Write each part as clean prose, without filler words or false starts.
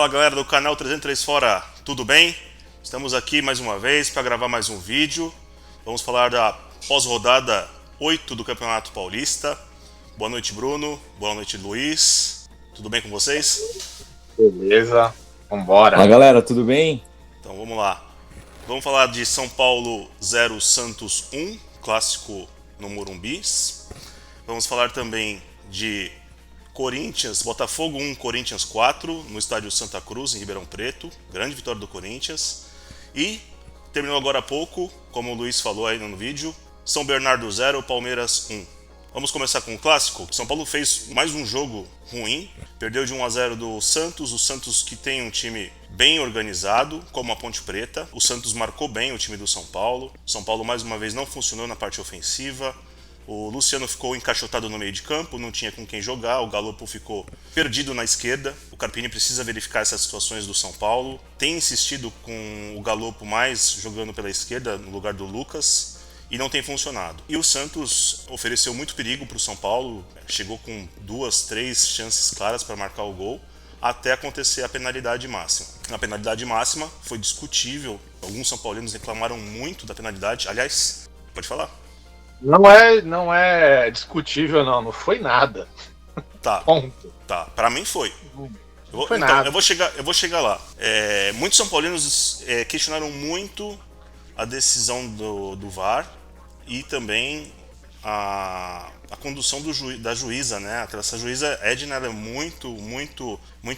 Fala galera do canal 303 Fora, tudo bem? Estamos aqui mais uma vez para gravar mais um vídeo. Vamos falar da pós-rodada 8 do Campeonato Paulista. Boa noite, Bruno. Boa noite, Luiz. Tudo bem com vocês? Beleza, vambora. Fala galera, tudo bem? Então vamos lá. Vamos falar de São Paulo 0, Santos 1, clássico no Morumbi. Vamos falar também de Corinthians, Botafogo 1, Corinthians 4, no estádio Santa Cruz, em Ribeirão Preto. Grande vitória do Corinthians. E terminou agora há pouco, como o Luiz falou aí no vídeo, São Bernardo 0, Palmeiras 1. Vamos começar com o clássico. São Paulo fez mais um jogo ruim, perdeu de 1 a 0 do Santos, o Santos que tem um time bem organizado, como a Ponte Preta. O Santos marcou bem o time do São Paulo. O São Paulo mais uma vez não funcionou na parte ofensiva. O Luciano ficou encaixotado no meio de campo, não tinha com quem jogar, o Galopo ficou perdido na esquerda. O Carpini precisa verificar essas situações do São Paulo. Tem insistido com o Galopo mais jogando pela esquerda, no lugar do Lucas, e não tem funcionado. E o Santos ofereceu muito perigo para o São Paulo, chegou com 2, 3 chances claras para marcar o gol, até acontecer a penalidade máxima. Na penalidade máxima foi discutível, alguns são paulinos reclamaram muito da penalidade. Aliás, pode falar. Não é discutível, não foi nada. Tá. Ponto. Tá, pra mim foi. Não foi então, nada. eu vou chegar lá. Muitos São Paulinos questionaram muito a decisão do VAR e também a condução da juíza, né? Essa juíza Edna, ela é muito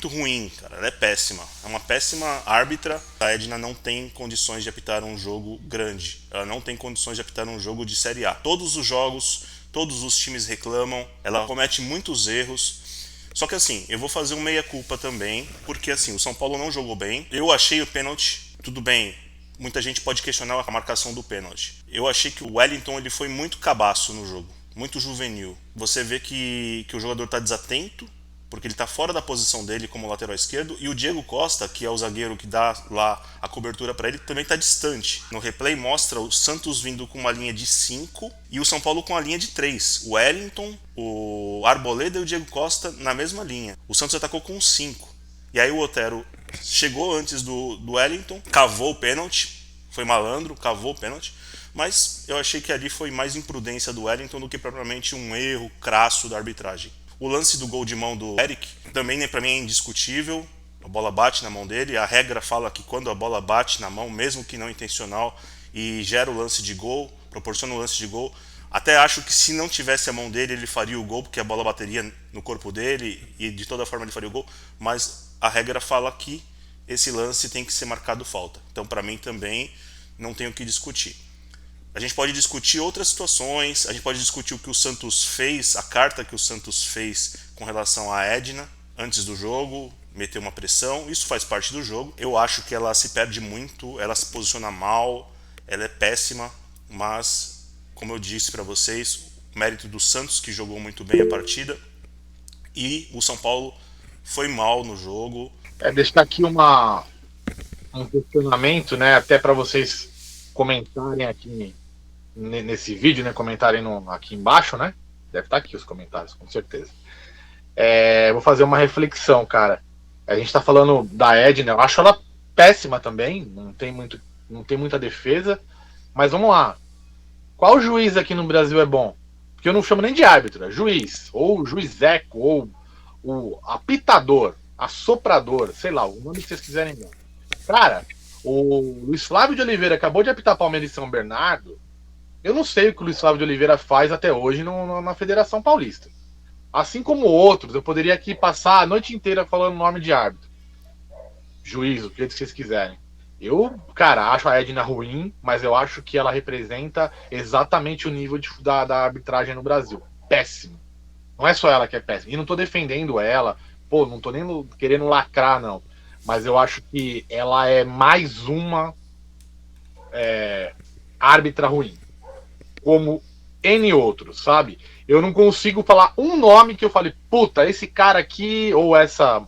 ruim, cara. Ela é péssima. É uma péssima árbitra. A Edna não tem condições de apitar um jogo grande. Ela não tem condições de apitar um jogo de Série A. Todos os jogos, todos os times reclamam. Ela comete muitos erros. Só que assim, eu vou fazer um meia-culpa também, porque assim, o São Paulo não jogou bem. Eu achei o pênalti, tudo bem. Muita gente pode questionar a marcação do pênalti. Eu achei que o Wellington ele foi muito cabaço no jogo, muito juvenil. Você vê que o jogador está desatento, porque ele está fora da posição dele como lateral esquerdo, e o Diego Costa, que é o zagueiro que dá lá a cobertura para ele, também está distante. No replay mostra o Santos vindo com uma linha de 5 e o São Paulo com a linha de 3. O Wellington, o Arboleda e o Diego Costa na mesma linha. O Santos atacou com 5. E aí o Otero chegou antes do Wellington, cavou o pênalti, foi malandro, cavou o pênalti, mas eu achei que ali foi mais imprudência do Wellington do que propriamente um erro crasso da arbitragem. O lance do gol de mão do Eric também para mim é indiscutível, a bola bate na mão dele, a regra fala que quando a bola bate na mão, mesmo que não intencional, e gera o lance de gol, proporciona o lance de gol, até acho que se não tivesse a mão dele ele faria o gol, porque a bola bateria no corpo dele e de toda forma ele faria o gol, mas a regra fala que esse lance tem que ser marcado falta. Então, para mim também não tem o que discutir. A gente pode discutir outras situações, a gente pode discutir o que o Santos fez, a carta que o Santos fez com relação à Edna antes do jogo, meter uma pressão, isso faz parte do jogo. Eu acho que ela se perde muito, ela se posiciona mal, ela é péssima, mas, como eu disse para vocês, o mérito do Santos, que jogou muito bem a partida, e o São Paulo foi mal no jogo. Deixar aqui um questionamento, né? Até para vocês comentarem aqui nesse vídeo, né? Comentarem aqui embaixo, né? Deve estar aqui os comentários, com certeza. Vou fazer uma reflexão, cara. A gente tá falando da Edna, eu acho ela péssima também, não tem muita defesa. Mas vamos lá. Qual juiz aqui no Brasil é bom? Porque eu não chamo nem de árbitro, é juiz, ou juizeco, ou o apitador, assoprador, sei lá, o nome que vocês quiserem dar. Cara, o Luiz Flávio de Oliveira acabou de apitar Palmeiras e São Bernardo. Eu não sei o que o Luiz Flávio de Oliveira faz até hoje na Federação Paulista. Assim como outros, eu poderia aqui passar a noite inteira falando nome de árbitro. Juiz, o que vocês quiserem. Eu, cara, acho a Edna ruim, mas eu acho que ela representa exatamente o nível da arbitragem no Brasil. Péssimo. Não é só ela que é péssima. E não tô defendendo ela. Pô, não tô nem querendo lacrar, não. Mas eu acho que ela é mais uma árbitra ruim. Como N outros, sabe? Eu não consigo falar um nome que eu fale, puta, esse cara aqui ou essa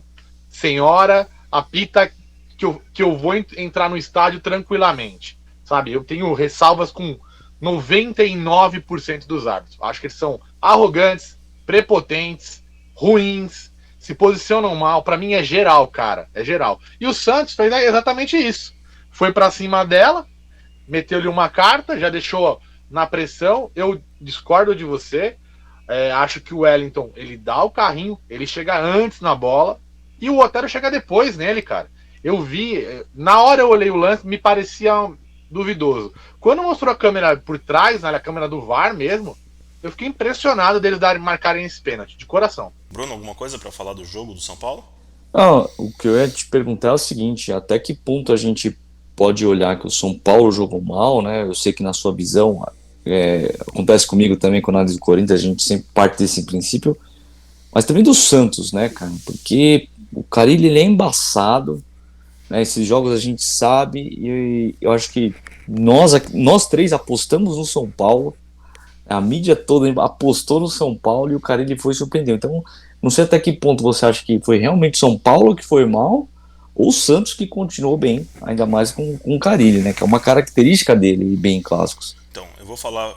senhora apita que eu vou entrar no estádio tranquilamente. Sabe? Eu tenho ressalvas com 99% dos árbitros. Acho que eles são arrogantes, prepotentes, ruins, se posicionam mal, pra mim é geral, cara, é geral. E o Santos fez exatamente isso. Foi pra cima dela, meteu-lhe uma carta, já deixou na pressão. Eu discordo de você. Acho que o Wellington, ele dá o carrinho, ele chega antes na bola e o Otero chega depois nele, cara. Eu vi, na hora eu olhei o lance, me parecia duvidoso. Quando mostrou a câmera por trás, né, a câmera do VAR mesmo, eu fiquei impressionado deles marcarem esse pênalti, de coração. Bruno, alguma coisa para falar do jogo do São Paulo? O que eu ia te perguntar é o seguinte, até que ponto a gente pode olhar que o São Paulo jogou mal, né? Eu sei que na sua visão, acontece comigo também com a análise do Corinthians, a gente sempre parte desse princípio, mas também do Santos, né, cara? Porque o Carille, ele é embaçado, né? Esses jogos a gente sabe, e eu acho que nós três apostamos no São Paulo, a mídia toda apostou no São Paulo e o Carille foi surpreendeu. Então, não sei até que ponto você acha que foi realmente São Paulo que foi mal ou o Santos que continuou bem, ainda mais com o Carille, né? Que é uma característica dele, bem em clássicos. Então, eu vou falar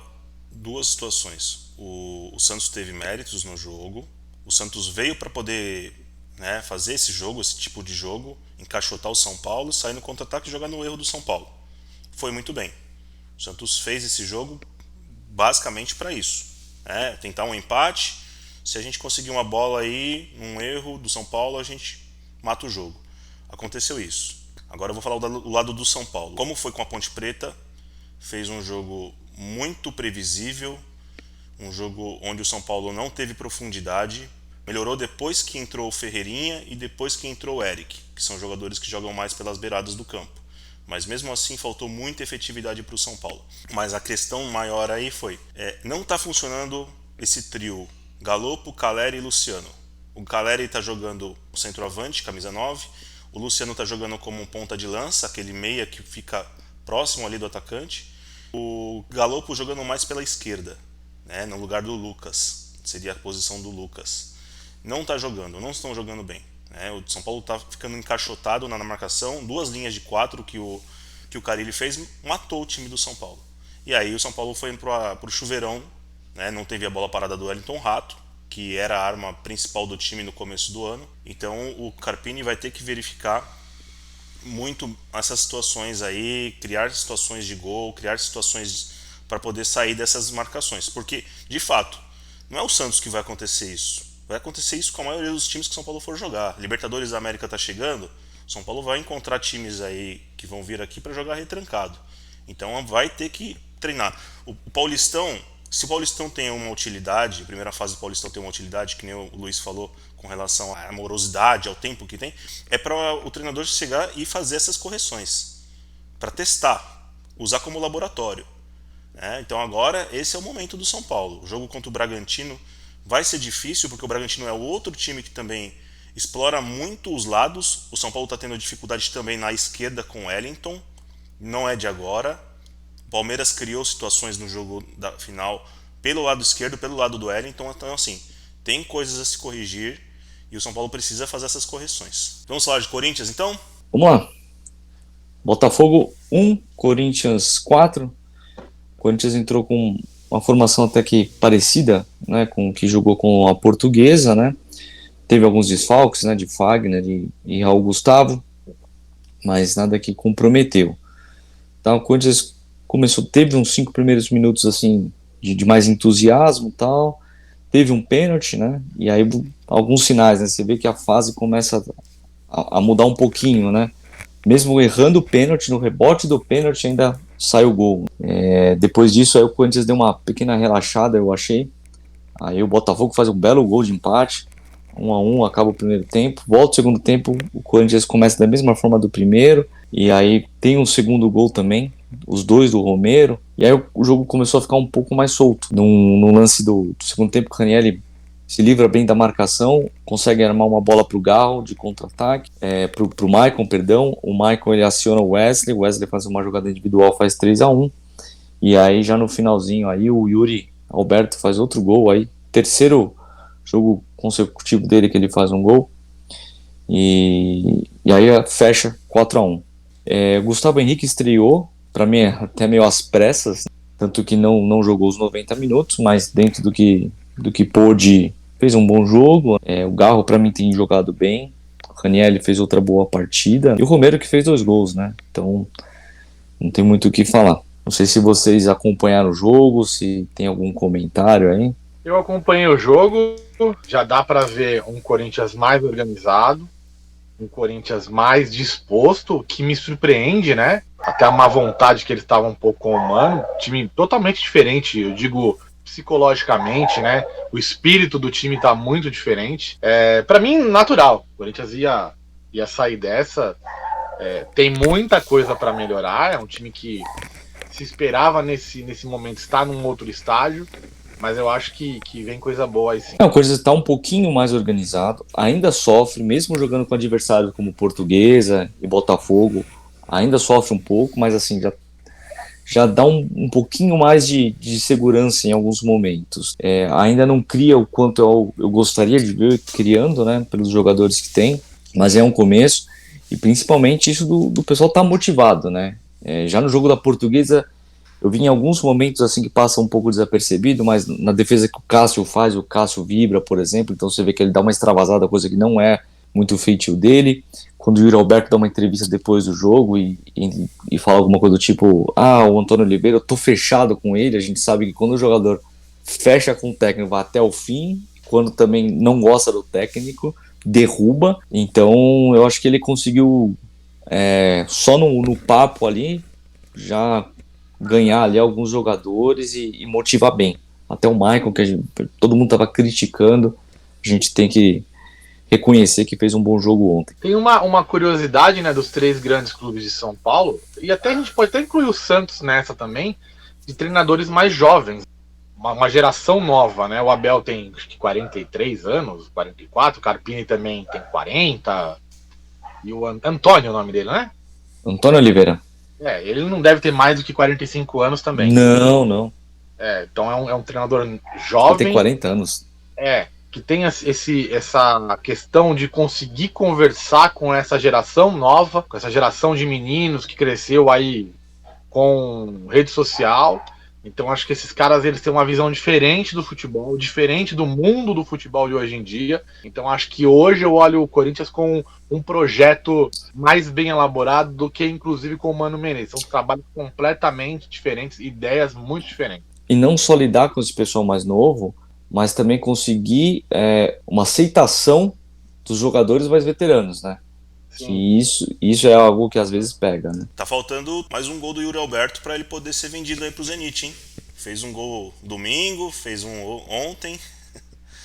duas situações. O Santos teve méritos no jogo. O Santos veio para poder, né, fazer esse jogo, esse tipo de jogo, encaixotar o São Paulo, sair no contra-ataque e jogar no erro do São Paulo. Foi muito bem. O Santos fez esse jogo basicamente para isso, né? Tentar um empate. Se a gente conseguir uma bola aí, um erro do São Paulo, a gente mata o jogo. Aconteceu isso. Agora eu vou falar do lado do São Paulo. Como foi com a Ponte Preta, fez um jogo muito previsível, um jogo onde o São Paulo não teve profundidade, melhorou depois que entrou o Ferreirinha e depois que entrou o Eric, que são jogadores que jogam mais pelas beiradas do campo. Mas mesmo assim faltou muita efetividade para o São Paulo. Mas a questão maior aí foi, não está funcionando esse trio Galopo, Caleri e Luciano. O Caleri está jogando o centroavante, camisa 9, o Luciano está jogando como um ponta de lança, aquele meia que fica próximo ali do atacante, o Galopo jogando mais pela esquerda, né, no lugar do Lucas, seria a posição do Lucas. Não estão jogando bem. O São Paulo está ficando encaixotado na marcação, duas linhas de 4 que o Carille fez, matou o time do São Paulo. E aí o São Paulo foi para o chuveirão, né, não teve a bola parada do Wellington Rato, que era a arma principal do time no começo do ano. Então o Carpini vai ter que verificar muito essas situações aí, criar situações de gol, criar situações para poder sair dessas marcações. Porque, de fato, não é o Santos que vai acontecer isso. Vai acontecer isso com a maioria dos times que o São Paulo for jogar. Libertadores da América está chegando, São Paulo vai encontrar times aí que vão vir aqui para jogar retrancado. Então vai ter que treinar. O Paulistão, se o Paulistão tem uma utilidade, a primeira fase do Paulistão tem uma utilidade, que nem o Luiz falou, com relação à morosidade, ao tempo que tem, é para o treinador chegar e fazer essas correções, para testar, usar como laboratório. Então agora esse é o momento do São Paulo. O jogo contra o Bragantino vai ser difícil, porque o Bragantino é outro time que também explora muito os lados. O São Paulo está tendo dificuldade também na esquerda com o Wellington, não é de agora. O Palmeiras criou situações no jogo da final pelo lado esquerdo, pelo lado do Wellington. Então, assim, tem coisas a se corrigir e o São Paulo precisa fazer essas correções. Vamos falar de Corinthians, então? Vamos lá. Botafogo 1, Corinthians 4. O Corinthians entrou com uma formação até que parecida, né, com o que jogou com a Portuguesa, né? Teve alguns desfalques, né, de Fagner e Raul Gustavo, mas nada que comprometeu. Então o Corinthians teve uns 5 primeiros minutos assim de mais entusiasmo, tal. Teve um pênalti, né? E aí alguns sinais, né? Você vê que a fase começa a mudar um pouquinho, né? Mesmo errando o pênalti, no rebote do pênalti ainda sai o gol. Depois disso aí o Corinthians deu uma pequena relaxada, eu achei. Aí o Botafogo faz um belo gol de empate, 1-1, acaba o primeiro tempo. Volta o segundo tempo, o Corinthians começa da mesma forma do primeiro, e aí tem um segundo gol também, os dois do Romero, e aí o jogo começou a ficar um pouco mais solto. No lance do segundo tempo, o Ranieri se livra bem da marcação, consegue armar uma bola pro Garro de contra-ataque, pro Maicon, perdão. O Maicon, ele aciona o Wesley faz uma jogada individual, faz 3-1, e aí já no finalzinho aí o Yuri Alberto faz outro gol aí, terceiro jogo consecutivo dele que ele faz um gol, e aí fecha 4-1. Gustavo Henrique estreou, para mim até meio às pressas, tanto que não jogou os 90 minutos, mas dentro do que pôde, fez um bom jogo. O Garro, para mim, tem jogado bem. O Ranieri fez outra boa partida. E o Romero que fez 2 gols, né? Então, não tem muito o que falar. Não sei se vocês acompanharam o jogo, se tem algum comentário aí. Eu acompanhei o jogo, já dá para ver um Corinthians mais organizado, um Corinthians mais disposto, que me surpreende, né? Até a má vontade que eles estavam um pouco com o Mano. Time totalmente diferente, eu digo psicologicamente, né? O espírito do time tá muito diferente. Para mim, natural. O Corinthians ia sair dessa. Tem muita coisa para melhorar. É um time que se esperava nesse momento estar num outro estágio. Mas eu acho que vem coisa boa aí sim. O Corinthians está um pouquinho mais organizado, ainda sofre, mesmo jogando com adversários como Portuguesa e Botafogo, ainda sofre um pouco, mas assim, já dá um pouquinho mais de segurança em alguns momentos. Ainda não cria o quanto eu gostaria de ver criando, né, pelos jogadores que tem, mas é um começo, e principalmente isso do pessoal estar motivado, né. Já no jogo da Portuguesa, eu vi em alguns momentos assim que passa um pouco desapercebido, mas na defesa que o Cássio faz, o Cássio vibra, por exemplo, então você vê que ele dá uma extravasada, coisa que não é muito feitio dele. Quando o Yuri Alberto dá uma entrevista depois do jogo e fala alguma coisa do tipo, o Antônio Oliveira, eu tô fechado com ele, a gente sabe que quando o jogador fecha com o técnico, vai até o fim, quando também não gosta do técnico, derruba. Então eu acho que ele conseguiu, só no papo ali, já ganhar ali alguns jogadores e motivar bem. Até o Maicon, que todo mundo estava criticando, a gente tem que reconhecer que fez um bom jogo ontem. Tem uma curiosidade, né, dos 3 grandes clubes de São Paulo, e até a gente pode até incluir o Santos nessa também, de treinadores mais jovens, uma geração nova, né? O Abel tem acho que 43 anos, 44, o Carpini também tem 40, e o Antônio é o nome dele, né? Antônio Oliveira. Ele não deve ter mais do que 45 anos também. Não. Então é um treinador jovem. Ele tem 40 anos. Que tem essa questão de conseguir conversar com essa geração nova, com essa geração de meninos que cresceu aí com rede social. Então acho que esses caras eles têm uma visão diferente do futebol, diferente do mundo do futebol de hoje em dia. Então acho que hoje eu olho o Corinthians com um projeto mais bem elaborado do que inclusive com o Mano Menezes. São trabalhos completamente diferentes, ideias muito diferentes. E não só lidar com esse pessoal mais novo, mas também conseguir uma aceitação dos jogadores mais veteranos, né? Que isso é algo que às vezes pega, né? Tá faltando mais um gol do Yuri Alberto para ele poder ser vendido aí pro Zenit, hein? Fez um gol domingo, fez um ontem.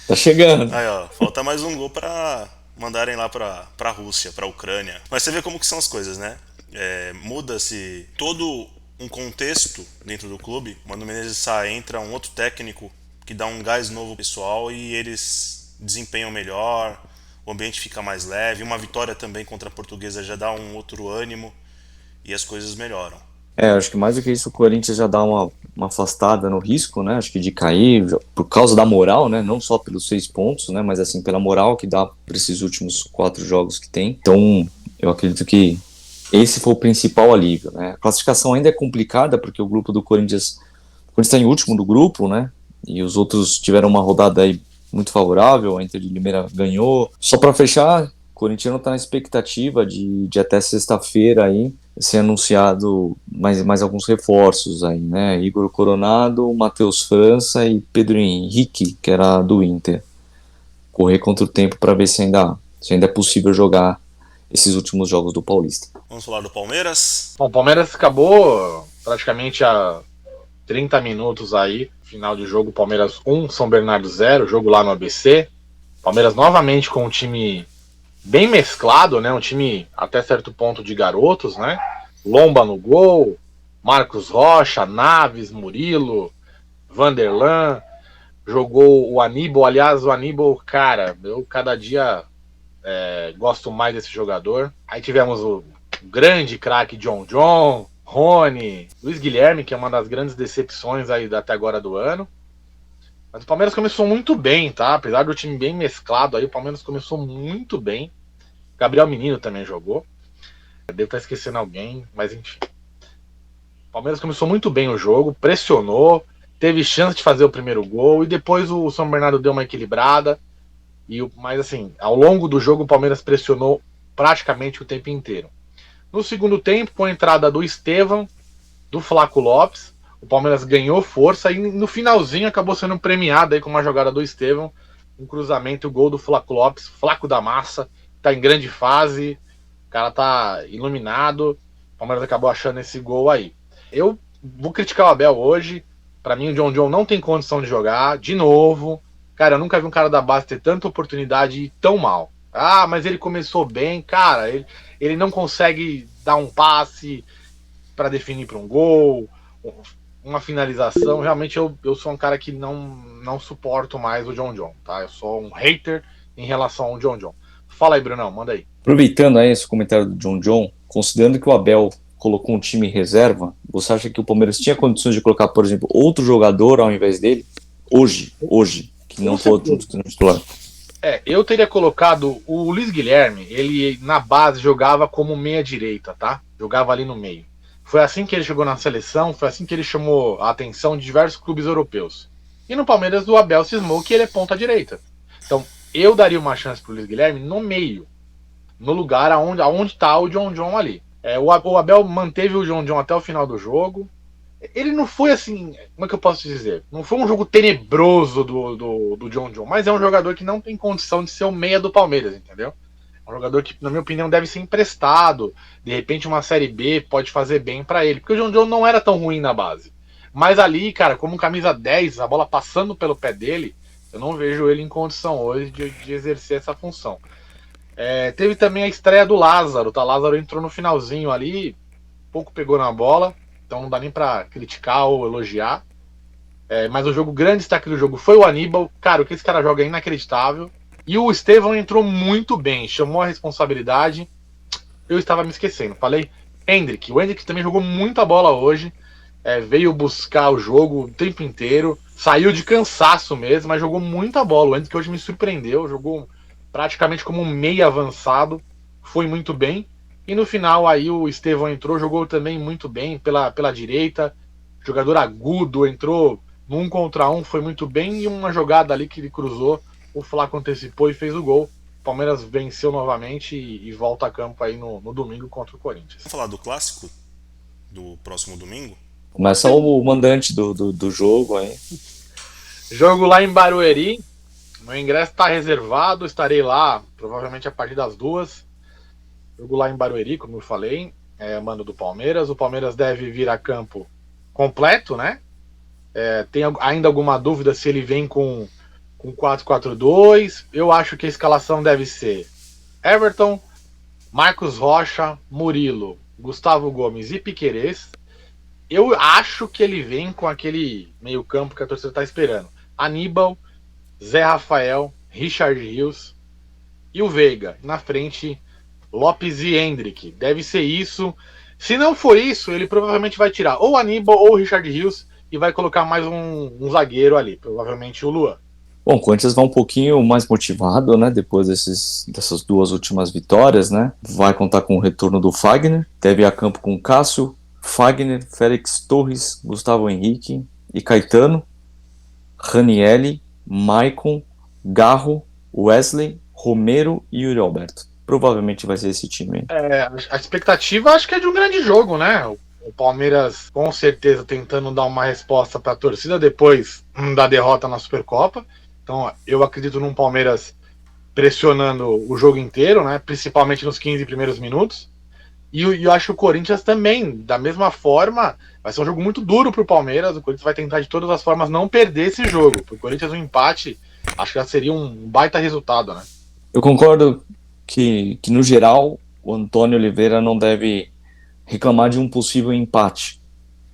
Tá chegando. Aí, ó, falta mais um gol para mandarem lá pra Rússia, pra Ucrânia. Mas você vê como que são as coisas, né? Muda-se todo um contexto dentro do clube. Mano Menezes sai, entra um outro técnico que dá um gás novo ao pessoal e eles desempenham melhor. O ambiente fica mais leve, uma vitória também contra a Portuguesa já dá um outro ânimo e as coisas melhoram. Acho que mais do que isso o Corinthians já dá uma afastada no risco, né? Acho que de cair por causa da moral, né? Não só pelos 6 pontos, né? Mas assim pela moral que dá para esses últimos 4 jogos que tem. Então eu acredito que esse foi o principal alívio, né? A classificação ainda é complicada porque o grupo do Corinthians está em último do grupo, né? E os outros tiveram uma rodada aí muito favorável, a Inter de Limeira ganhou. Só para fechar, o Corinthians está na expectativa de até sexta-feira aí ser anunciado mais alguns reforços aí, né? Igor Coronado, Matheus França e Pedro Henrique, que era do Inter. Correr contra o tempo para ver se ainda é possível jogar esses últimos jogos do Paulista. Vamos falar do Palmeiras? Bom, o Palmeiras acabou praticamente a 30 minutos aí, final de jogo, Palmeiras 1, São Bernardo 0, jogo lá no ABC. Palmeiras novamente com um time bem mesclado, né? Um time até certo ponto de garotos, né? Lomba no gol, Marcos Rocha, Naves, Murilo, Vanderlan, jogou o Aníbal. Aliás, o Aníbal, cara, eu cada dia gosto mais desse jogador. Aí tivemos o grande craque John, Rony, Luiz Guilherme, que é uma das grandes decepções aí até agora do ano. Mas o Palmeiras começou muito bem, tá? Apesar do time bem mesclado aí, o Palmeiras começou muito bem. Gabriel Menino também jogou. Devo estar esquecendo alguém, mas enfim. O Palmeiras começou muito bem o jogo, pressionou, teve chance de fazer o primeiro gol e depois o São Bernardo deu uma equilibrada. Mas assim, ao longo do jogo o Palmeiras pressionou praticamente o tempo inteiro. No segundo tempo, com a entrada do Estevão, do Flaco Lopes, o Palmeiras ganhou força e no finalzinho acabou sendo premiado aí com uma jogada do Estevão, um cruzamento, o gol do Flaco Lopes, Flaco da Massa, tá em grande fase, o cara tá iluminado, o Palmeiras acabou achando esse gol aí. Eu vou criticar o Abel hoje, pra mim o John não tem condição de jogar, de novo, cara, eu nunca vi um cara da base ter tanta oportunidade e ir tão mal. Ah, mas ele começou bem, cara, ele não consegue dar um passe para definir para um gol, uma finalização. Realmente eu sou um cara que não suporto mais o John, tá? Eu sou um hater em relação ao John. Fala aí, Brunão, manda aí. Aproveitando aí esse comentário do John, considerando que o Abel colocou um time em reserva, você acha que o Palmeiras tinha condições de colocar, por exemplo, outro jogador ao invés dele? Hoje, que não for outro titular. Eu teria colocado o Luiz Guilherme, ele na base jogava como meia direita, tá? Jogava ali no meio. Foi assim que ele chegou na seleção, foi assim que ele chamou a atenção de diversos clubes europeus. E no Palmeiras o Abel cismou que ele é ponta direita. Então eu daria uma chance pro Luiz Guilherme no meio, no lugar aonde tá o John ali. O Abel manteve o John até o final do jogo. Ele não foi assim, como é que eu posso dizer? Não foi um jogo tenebroso do John, mas é um jogador que não tem condição de ser o meia do Palmeiras, entendeu? É um jogador que, na minha opinião, deve ser emprestado. De repente, uma Série B pode fazer bem para ele, porque o John não era tão ruim na base. Mas ali, cara, como camisa 10, a bola passando pelo pé dele, eu não vejo ele em condição hoje de exercer essa função. Teve também a estreia do Lázaro, tá? Lázaro entrou no finalzinho ali, pouco pegou na bola. Então não dá nem pra criticar ou elogiar. Mas o grande destaque do jogo foi o Aníbal. Cara, o que esse cara joga é inacreditável. E o Estevão entrou muito bem, chamou a responsabilidade. Eu estava me esquecendo. Falei Hendrick. O Hendrick também jogou muita bola hoje. Veio buscar o jogo o tempo inteiro. Saiu de cansaço mesmo, mas jogou muita bola. O Hendrick hoje me surpreendeu. Jogou praticamente como um meia avançado. Foi muito bem. E no final aí o Estevão entrou, jogou também muito bem pela direita, jogador agudo, entrou no 1 contra 1, foi muito bem, e uma jogada ali que ele cruzou, o Flaco antecipou e fez o gol. O Palmeiras venceu novamente e volta a campo aí no domingo contra o Corinthians. Vamos falar do clássico do próximo domingo? Começa o mandante do jogo aí. Jogo lá em Barueri, meu ingresso está reservado, estarei lá provavelmente a partir das 2. Jogo lá em Barueri, como eu falei, mando do Palmeiras. O Palmeiras deve vir a campo completo, né? Tem ainda alguma dúvida se ele vem com 4-4-2. Eu acho que a escalação deve ser Everton, Marcos Rocha, Murilo, Gustavo Gomes e Piquerez. Eu acho que ele vem com aquele meio campo que a torcida está esperando. Aníbal, Zé Rafael, Richard Rios e o Veiga. Na frente, Lopes e Hendrick. Deve ser isso. Se não for isso, ele provavelmente vai tirar ou Aníbal ou Richard Rios e vai colocar mais um zagueiro ali, provavelmente o Luan. Bom, o Corinthians vai um pouquinho mais motivado, né, depois dessas duas últimas vitórias, né, vai contar com o retorno do Fagner, deve ir a campo com Cássio, Fagner, Félix Torres, Gustavo Henrique e Caetano, Ranielli, Maicon, Garro, Wesley, Romero e Yuri Alberto. Provavelmente vai ser esse time. A expectativa acho que é de um grande jogo, né? O Palmeiras com certeza tentando dar uma resposta para a torcida depois da derrota na Supercopa. Então eu acredito num Palmeiras pressionando o jogo inteiro, né? Principalmente nos 15 primeiros minutos. E eu acho que o Corinthians também, da mesma forma, vai ser um jogo muito duro para o Palmeiras. O Corinthians vai tentar de todas as formas não perder esse jogo. Para o Corinthians um empate, acho que já seria um baita resultado, né? Eu concordo que no geral o Antônio Oliveira não deve reclamar de um possível empate,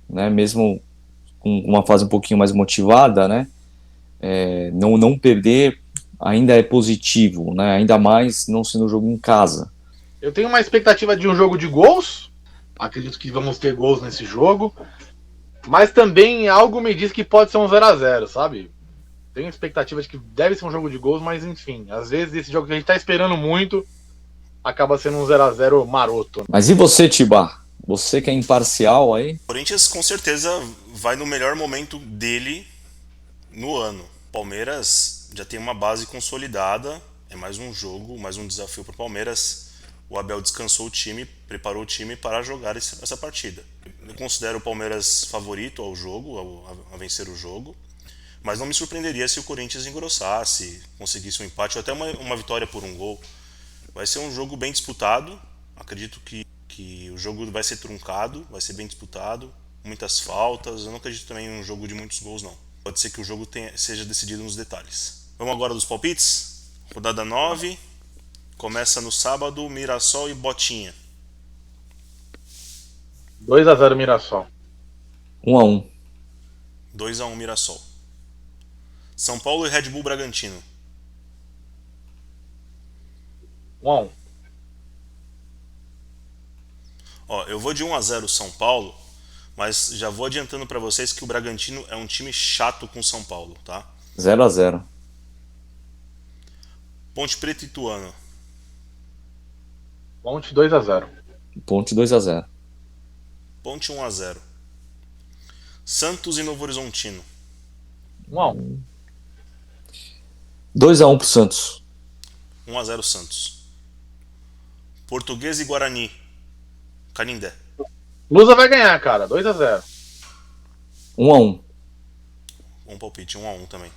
né? Mesmo com uma fase um pouquinho mais motivada, né? Não perder ainda é positivo, né? Ainda mais não sendo jogo em casa. Eu tenho uma expectativa de um jogo de gols, acredito que vamos ter gols nesse jogo, mas também algo me diz que pode ser um 0-0, sabe? Tenho expectativa de que deve ser um jogo de gols, mas enfim, às vezes esse jogo que a gente tá esperando muito acaba sendo um 0-0 maroto. Mas e você, Tibá? Você que é imparcial aí? O Corinthians com certeza vai no melhor momento dele no ano. Palmeiras já tem uma base consolidada, é mais um jogo, mais um desafio para o Palmeiras. O Abel descansou o time, preparou o time para jogar essa partida. Eu considero o Palmeiras favorito ao jogo, a vencer o jogo, mas não me surpreenderia se o Corinthians engrossasse, conseguisse um empate ou até uma vitória por um gol. Vai ser um jogo bem disputado, acredito que o jogo vai ser truncado, vai ser bem disputado, muitas faltas, eu não acredito também em um jogo de muitos gols não. Pode ser que o jogo seja decidido nos detalhes. Vamos agora dos palpites? Rodada 9, começa no sábado, Mirassol e Botinha. 2-0 Mirassol. 1-1. 2-1 Mirassol. São Paulo e Red Bull Bragantino. 1-1. Ó, eu vou de 1-0 São Paulo, mas já vou adiantando para vocês que o Bragantino é um time chato com São Paulo, tá? 0-0. Ponte Preta e Ituano. Ponte 2-0. Ponte 2-0. Ponte 1-0. Santos e Novo Horizontino. 1-1. 2-1 pro Santos. 1-0 Santos. Portuguesa e Guarani. Canindé. Lusa vai ganhar, cara. 2-0. 1-1. Um palpite, 1-1 também.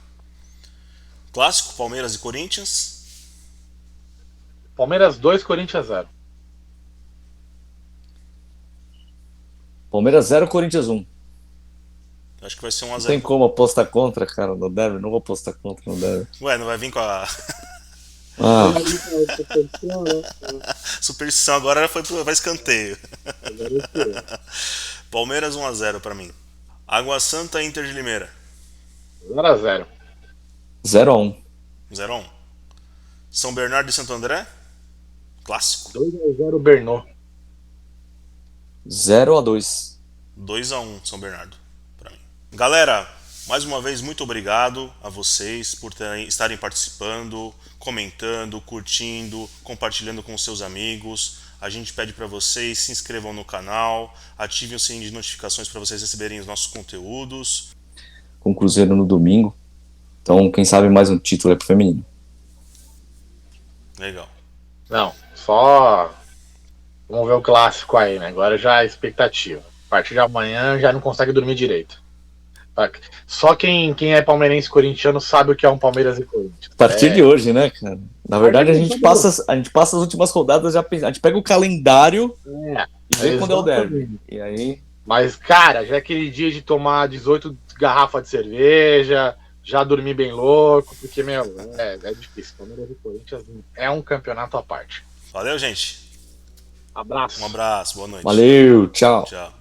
Clássico, Palmeiras e Corinthians. Palmeiras 2, Corinthians 0. Palmeiras 0, Corinthians 1. Acho que vai ser Não tem 1-0. como apostar contra, cara, no Derby. Não vou apostar contra no Derby. Ué, não vai vir com a Ah, superstição, agora vai escanteio. Palmeiras 1-0 pra mim. Água Santa e Inter de Limeira. 0-0. 0-1. 0-1. São Bernardo e Santo André. Clássico. 2-0 Bernô. 0-2. 2-1 São Bernardo pra mim. Galera, mais uma vez muito obrigado a vocês por estarem participando, comentando, curtindo, compartilhando com seus amigos. A gente pede para vocês se inscrevam no canal, ativem o sininho de notificações para vocês receberem os nossos conteúdos. Com o Cruzeiro no domingo. Então, quem sabe mais um título é pro feminino. Legal. Não, só. Vamos ver o clássico aí, né? Agora já é expectativa. A partir de amanhã já não consegue dormir direito. Só quem é palmeirense e corintiano sabe o que é um Palmeiras e Corinthians. A partir de hoje, né, cara? Na verdade, a gente passa as últimas rodadas, a gente pega o calendário e vê quando é o derby. E aí... Mas, cara, já é aquele dia de tomar 18 garrafas de cerveja, já dormir bem louco, porque, meu, é difícil. Palmeiras e Corinthians é um campeonato à parte. Valeu, gente. Abraço. Um abraço, boa noite. Valeu, tchau. Tchau.